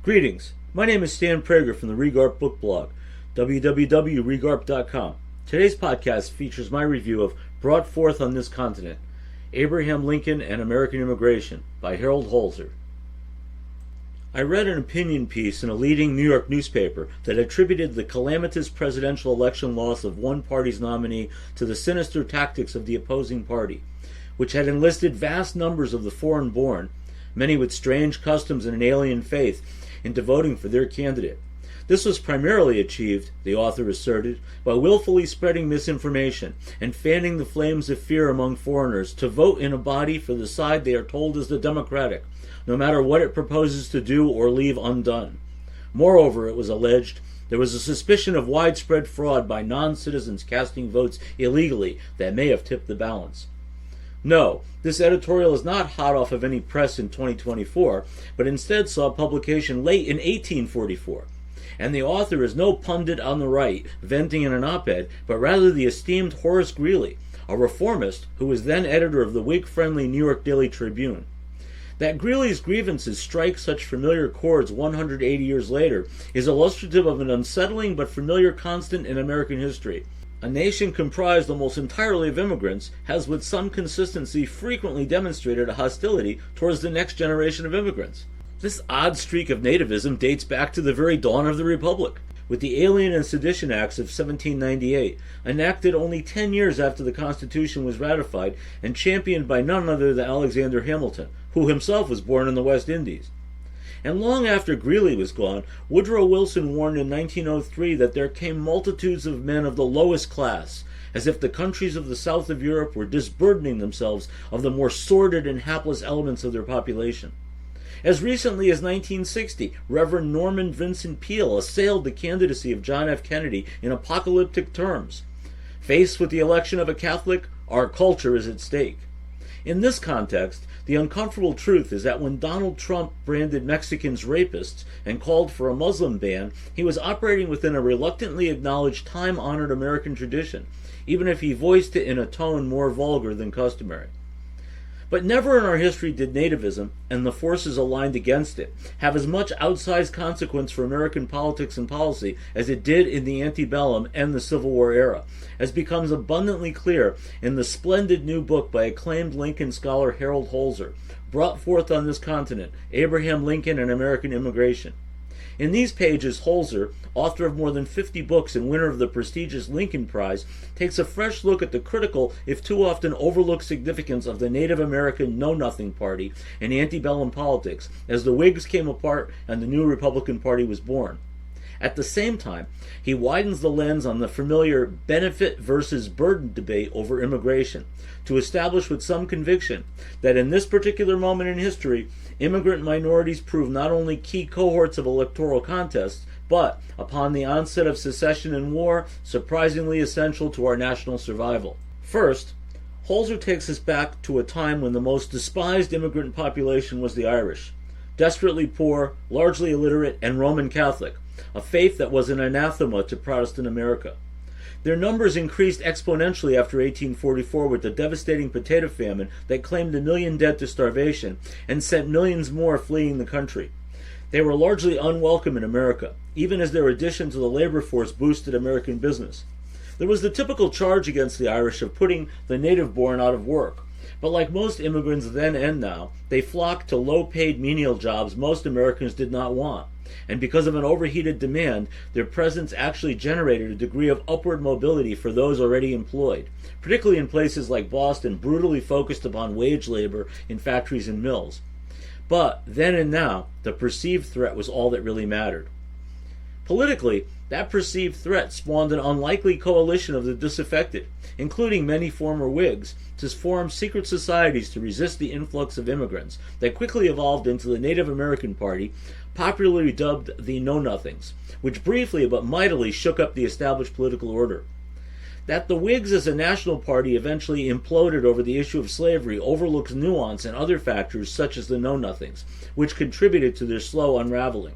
Greetings. My name is Stan Prager from the Regarp book blog, www.regarp.com. Today's podcast features my review of Brought Forth on This Continent, Abraham Lincoln and American Immigration by Harold Holzer. I read an opinion piece in a leading New York newspaper that attributed the calamitous presidential election loss of one party's nominee to the sinister tactics of the opposing party, which had enlisted vast numbers of the foreign-born, many with strange customs and an alien faith, into voting for their candidate. This was primarily achieved, the author asserted, by willfully spreading misinformation and fanning the flames of fear among foreigners to vote in a body for the side they are told is the Democratic, no matter what it proposes to do or leave undone. Moreover, it was alleged, there was a suspicion of widespread fraud by non-citizens casting votes illegally that may have tipped the balance. No, this editorial is not hot off of any press in 2024, but instead saw publication late in 1844. And the author is no pundit on the right, venting in an op-ed, but rather the esteemed Horace Greeley, a reformist who was then editor of the Whig-friendly New York Daily Tribune. That Greeley's grievances strike such familiar chords 180 years later is illustrative of an unsettling but familiar constant in American history. A nation comprised almost entirely of immigrants has with some consistency frequently demonstrated a hostility towards the next generation of immigrants. This odd streak of nativism dates back to the very dawn of the Republic, with the Alien and Sedition Acts of 1798, enacted only 10 years after the Constitution was ratified and championed by none other than Alexander Hamilton, who himself was born in the West Indies. And long after Greeley was gone, Woodrow Wilson warned in 1903 that there came multitudes of men of the lowest class, as if the countries of the south of Europe were disburdening themselves of the more sordid and hapless elements of their population. As recently as 1960, Reverend Norman Vincent Peale assailed the candidacy of John F. Kennedy in apocalyptic terms. Faced with the election of a Catholic, our culture is at stake. In this context, the uncomfortable truth is that when Donald Trump branded Mexicans rapists and called for a Muslim ban, he was operating within a reluctantly acknowledged time-honored American tradition, even if he voiced it in a tone more vulgar than customary. But never in our history did nativism, and the forces aligned against it, have as much outsized consequence for American politics and policy as it did in the antebellum and the Civil War era, as becomes abundantly clear in the splendid new book by acclaimed Lincoln scholar Harold Holzer, Brought Forth on This Continent, Abraham Lincoln and American Immigration. In these pages, Holzer, author of more than 50 books and winner of the prestigious Lincoln Prize, takes a fresh look at the critical, if too often overlooked, significance of the Native American Know-Nothing Party in antebellum politics as the Whigs came apart and the new Republican Party was born. At the same time, he widens the lens on the familiar benefit versus burden debate over immigration to establish with some conviction that in this particular moment in history, immigrant minorities prove not only key cohorts of electoral contests, but, upon the onset of secession and war, surprisingly essential to our national survival. First, Holzer takes us back to a time when the most despised immigrant population was the Irish, desperately poor, largely illiterate, and Roman Catholic, a faith that was an anathema to Protestant America. Their numbers increased exponentially after 1844 with the devastating potato famine that claimed 1 million dead to starvation and sent millions more fleeing the country. They were largely unwelcome in America, even as their addition to the labor force boosted American business. There was the typical charge against the Irish of putting the native-born out of work, but like most immigrants then and now, they flocked to low-paid menial jobs most Americans did not want. And because of an overheated demand, their presence actually generated a degree of upward mobility for those already employed, particularly in places like Boston, brutally focused upon wage labor in factories and mills. But then and now, the perceived threat was all that really mattered. Politically, that perceived threat spawned an unlikely coalition of the disaffected, including many former Whigs, to form secret societies to resist the influx of immigrants that quickly evolved into the Native American Party, popularly dubbed the Know-Nothings, which briefly but mightily shook up the established political order. That the Whigs as a national party eventually imploded over the issue of slavery overlooks nuance and other factors such as the Know-Nothings, which contributed to their slow unraveling.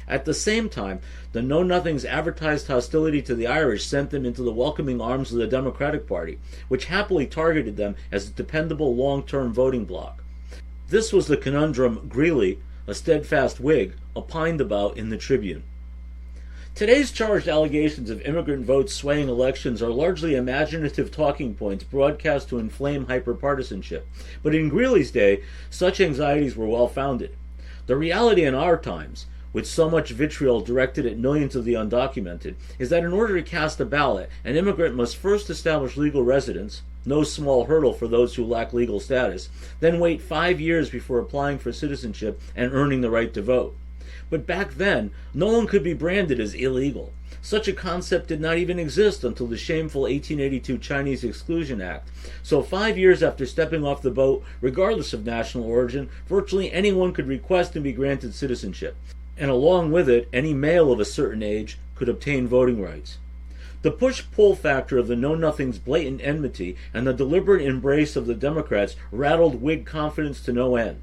At the same time, the Know-Nothings' advertised hostility to the Irish sent them into the welcoming arms of the Democratic Party, which happily targeted them as a dependable long-term voting bloc. This was the conundrum Greeley, a steadfast Whig, opined about in the Tribune. Today's charged allegations of immigrant votes swaying elections are largely imaginative talking points broadcast to inflame hyperpartisanship, but in Greeley's day, such anxieties were well founded. The reality in our times, with so much vitriol directed at millions of the undocumented, is that in order to cast a ballot, an immigrant must first establish legal residence, no small hurdle for those who lack legal status, then wait 5 years before applying for citizenship and earning the right to vote. But back then, no one could be branded as illegal. Such a concept did not even exist until the shameful 1882 Chinese Exclusion Act. So 5 years after stepping off the boat, regardless of national origin, virtually anyone could request and be granted citizenship. And along with it, any male of a certain age could obtain voting rights. The push-pull factor of the Know-Nothing's blatant enmity and the deliberate embrace of the Democrats rattled Whig confidence to no end.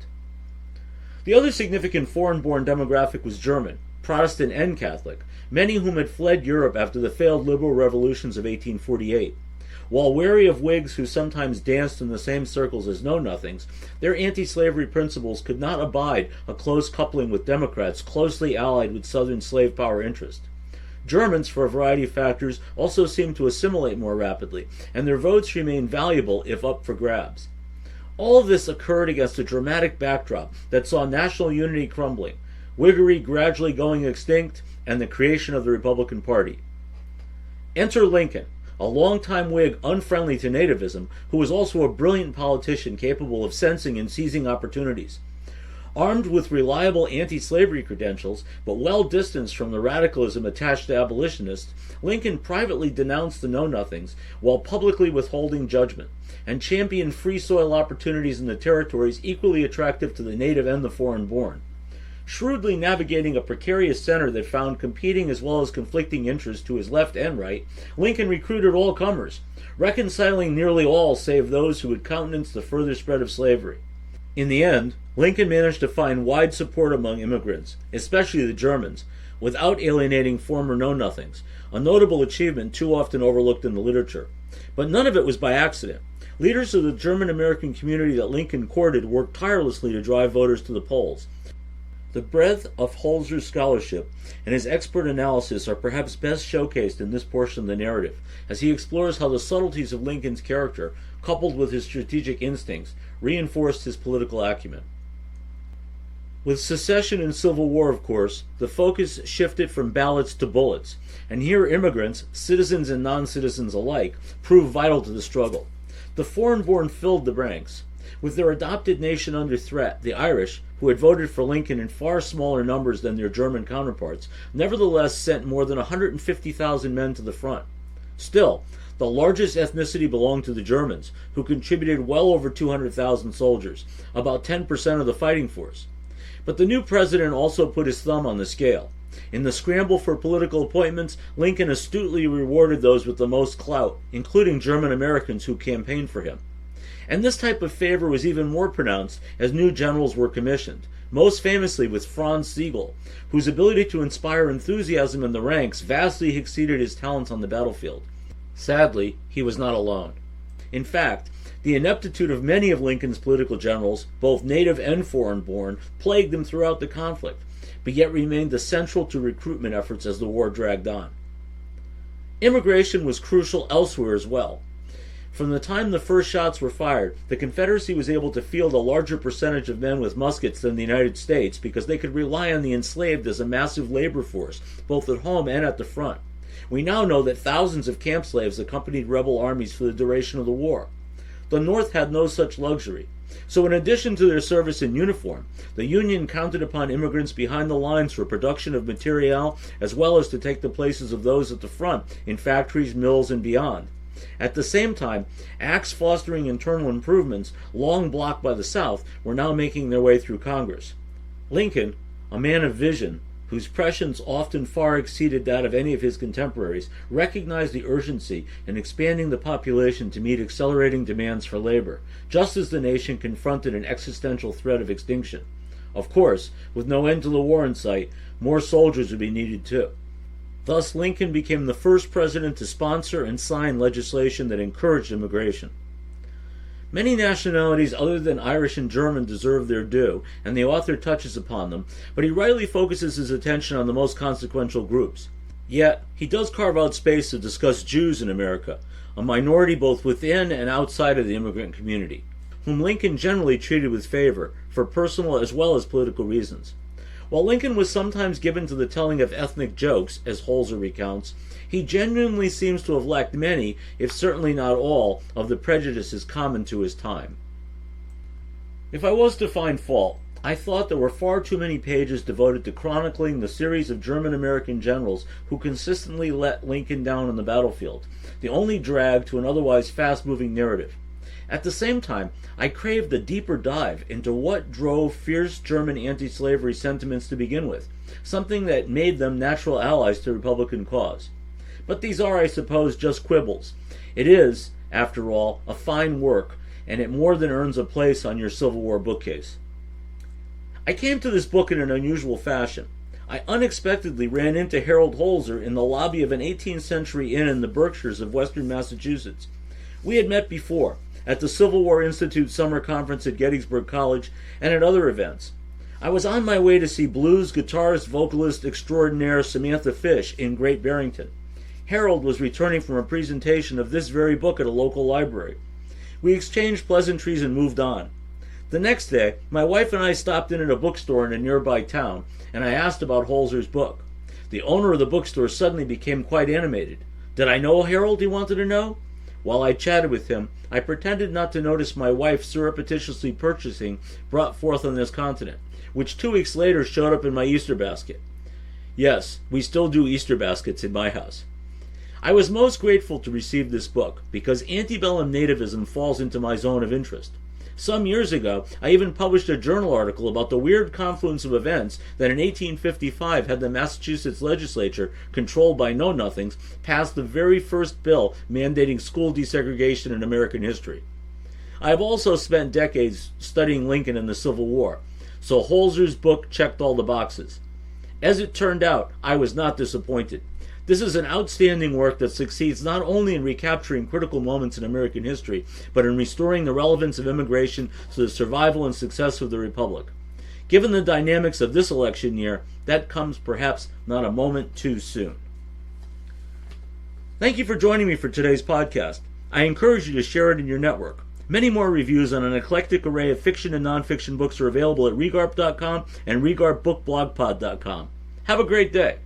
The other significant foreign-born demographic was German, Protestant and Catholic, many whom had fled Europe after the failed liberal revolutions of 1848. While wary of Whigs who sometimes danced in the same circles as Know-Nothings, their anti-slavery principles could not abide a close coupling with Democrats closely allied with Southern slave power interest. Germans, for a variety of factors, also seemed to assimilate more rapidly, and their votes remained valuable if up for grabs. All of this occurred against a dramatic backdrop that saw national unity crumbling, Whiggery gradually going extinct, and the creation of the Republican Party. Enter Lincoln, a longtime Whig unfriendly to nativism, who was also a brilliant politician capable of sensing and seizing opportunities. Armed with reliable anti-slavery credentials, but well distanced from the radicalism attached to abolitionists, Lincoln privately denounced the Know-Nothings while publicly withholding judgment, and championed free soil opportunities in the territories equally attractive to the native and the foreign-born. Shrewdly navigating a precarious center that found competing as well as conflicting interests to his left and right, Lincoln recruited all comers, reconciling nearly all save those who would countenance the further spread of slavery. In the end, Lincoln managed to find wide support among immigrants, especially the Germans, without alienating former Know-Nothings, a notable achievement too often overlooked in the literature. But none of it was by accident. Leaders of the German-American community that Lincoln courted worked tirelessly to drive voters to the polls. The breadth of Holzer's scholarship and his expert analysis are perhaps best showcased in this portion of the narrative, as he explores how the subtleties of Lincoln's character, coupled with his strategic instincts, reinforced his political acumen. With secession and Civil War, of course, the focus shifted from ballots to bullets, and here immigrants, citizens and non-citizens alike, proved vital to the struggle. The foreign-born filled the ranks. With their adopted nation under threat, the Irish, who had voted for Lincoln in far smaller numbers than their German counterparts, nevertheless sent more than 150,000 men to the front. Still, the largest ethnicity belonged to the Germans, who contributed well over 200,000 soldiers, about 10% of the fighting force. But the new president also put his thumb on the scale. In the scramble for political appointments, Lincoln astutely rewarded those with the most clout, including German Americans who campaigned for him. And this type of favor was even more pronounced as new generals were commissioned, most famously with Franz Sigel, whose ability to inspire enthusiasm in the ranks vastly exceeded his talents on the battlefield. Sadly, he was not alone. In fact, the ineptitude of many of Lincoln's political generals, both native and foreign-born, plagued them throughout the conflict, but yet remained essential to recruitment efforts as the war dragged on. Immigration was crucial elsewhere as well. From the time the first shots were fired, the Confederacy was able to field a larger percentage of men with muskets than the United States because they could rely on the enslaved as a massive labor force, both at home and at the front. We now know that thousands of camp slaves accompanied rebel armies for the duration of the war. The North had no such luxury. So in addition to their service in uniform, the Union counted upon immigrants behind the lines for production of materiel as well as to take the places of those at the front in factories, mills, and beyond. At the same time, acts fostering internal improvements, long blocked by the South, were now making their way through Congress. Lincoln, a man of vision, whose prescience often far exceeded that of any of his contemporaries, recognized the urgency in expanding the population to meet accelerating demands for labor, just as the nation confronted an existential threat of extinction. Of course, with no end to the war in sight, more soldiers would be needed too. Thus, Lincoln became the first president to sponsor and sign legislation that encouraged immigration. Many nationalities other than Irish and German deserve their due, and the author touches upon them, but he rightly focuses his attention on the most consequential groups. Yet, he does carve out space to discuss Jews in America, a minority both within and outside of the immigrant community, whom Lincoln generally treated with favor for personal as well as political reasons. While Lincoln was sometimes given to the telling of ethnic jokes, as Holzer recounts, he genuinely seems to have lacked many, if certainly not all, of the prejudices common to his time. If I was to find fault, I thought there were far too many pages devoted to chronicling the series of German-American generals who consistently let Lincoln down on the battlefield, the only drag to an otherwise fast-moving narrative. At the same time, I craved a deeper dive into what drove fierce German anti-slavery sentiments to begin with, something that made them natural allies to the Republican cause. But these are, I suppose, just quibbles. It is, after all, a fine work, and it more than earns a place on your Civil War bookcase. I came to this book in an unusual fashion. I unexpectedly ran into Harold Holzer in the lobby of an 18th century inn in the Berkshires of western Massachusetts. We had met before, at the Civil War Institute Summer Conference at Gettysburg College, and at other events. I was on my way to see blues guitarist vocalist extraordinaire Samantha Fish in Great Barrington. Harold was returning from a presentation of this very book at a local library. We exchanged pleasantries and moved on. The next day, my wife and I stopped in at a bookstore in a nearby town, and I asked about Holzer's book. The owner of the bookstore suddenly became quite animated. Did I know Harold, he wanted to know? While I chatted with him, I pretended not to notice my wife surreptitiously purchasing Brought Forth on This Continent, which 2 weeks later showed up in my Easter basket. Yes, we still do Easter baskets in my house. I was most grateful to receive this book because antebellum nativism falls into my zone of interest. Some years ago, I even published a journal article about the weird confluence of events that in 1855 had the Massachusetts legislature, controlled by know-nothings, pass the very first bill mandating school desegregation in American history. I have also spent decades studying Lincoln and the Civil War, so Holzer's book checked all the boxes. As it turned out, I was not disappointed. This is an outstanding work that succeeds not only in recapturing critical moments in American history, but in restoring the relevance of immigration to the survival and success of the Republic. Given the dynamics of this election year, that comes perhaps not a moment too soon. Thank you for joining me for today's podcast. I encourage you to share it in your network. Many more reviews on an eclectic array of fiction and nonfiction books are available at Regarp.com and RegarpBookBlogPod.com. Have a great day.